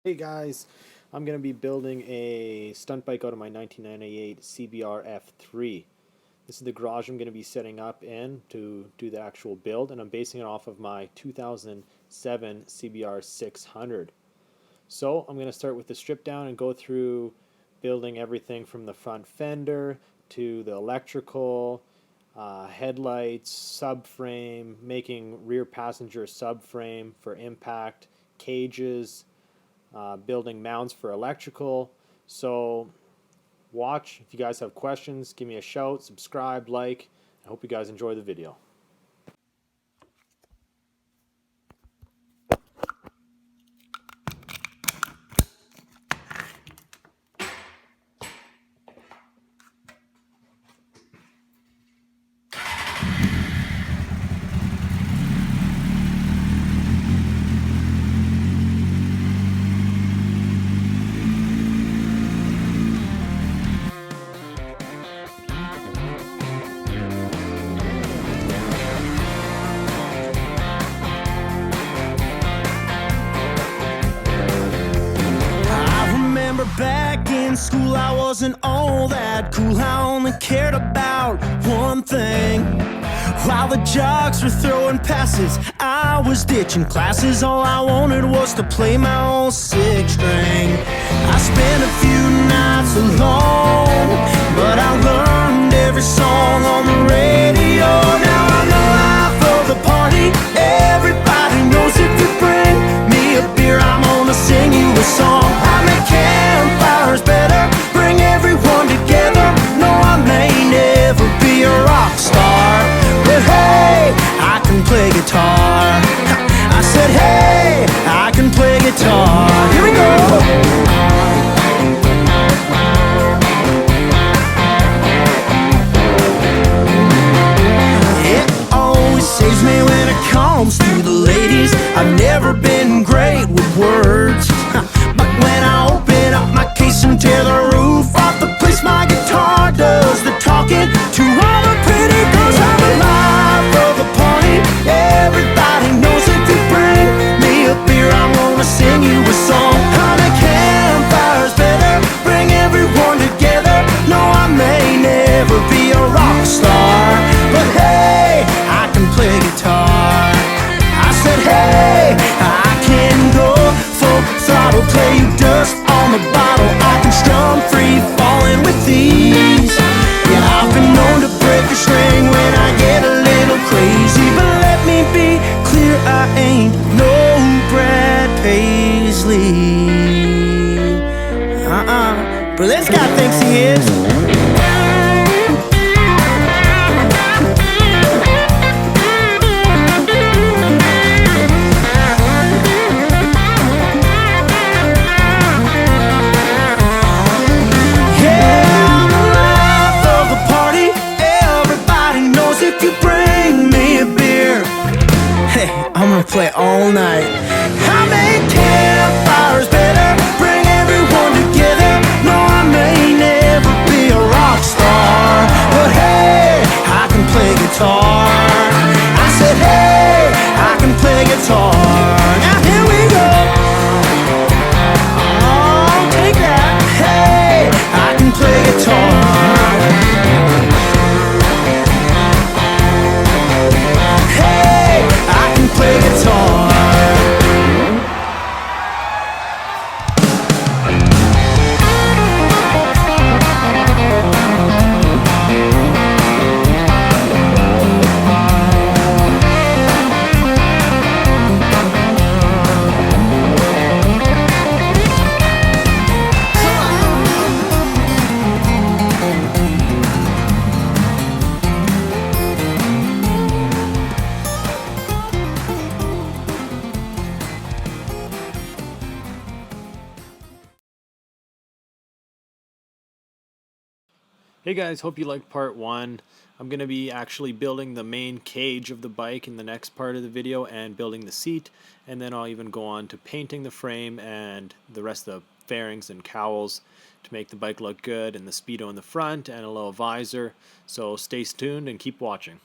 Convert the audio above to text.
Hey guys, I'm going to be building a stunt bike out of my 1998 CBR F3. This is the garage I'm going to be setting up in to do the actual build, and I'm basing it off of my 2007 CBR 600. So I'm going to start with the strip down and go through building everything from the front fender to the electrical, headlights, subframe, making rear passenger subframe for impact, cages, building mounts for electrical. So watch. If you guys have questions, give me a shout, subscribe, like. I hope you guys enjoy the video. Back in school I wasn't all that cool. I only cared about one thing. While the jocks were throwing passes, I was ditching classes. All I wanted was to play my own six string. I spent a few nights alone, but I learned every song on the radio. Now I'm the life of the party. Everybody knows if you bring me a beer, I'm gonna sing you a song. I make campfires better, bring everyone together. No, I may never be a rock star, but hey, I can play guitar. I said hey, I can play guitar. Here we go. It always saves me when it comes to the ladies. I've never been great with words, but when I open up my case and tear the roof off the place, my guitar does the talking to all the pretty girls. I'm the life of the party. Everybody knows if you bring me a beer, I'm gonna sing you a song. Honey, campfires better, bring everyone together. No, I may never be a rock star, but hey, I can play guitar. I said hey, I can go full throttle, play you dust on the bottle. I can strum free falling with these. Yeah, I've been known to break a string when I get a little crazy, but let me be clear, I ain't no Brad Paisley. But this guy thinks he is. I'm gonna play all night. I make campfires better, bring everyone together. No, I may never be a rock star, but hey, I can play guitar. I said hey, I can play guitar. Now here we go. Oh, take that. Hey, I can play guitar. Play guitar. Hey guys, hope you liked part one. I'm going to be actually building the main cage of the bike in the next part of the video and building the seat, and then I'll even go on to painting the frame and the rest of the fairings and cowls to make the bike look good, and the speedo in the front and a little visor. So stay tuned and keep watching.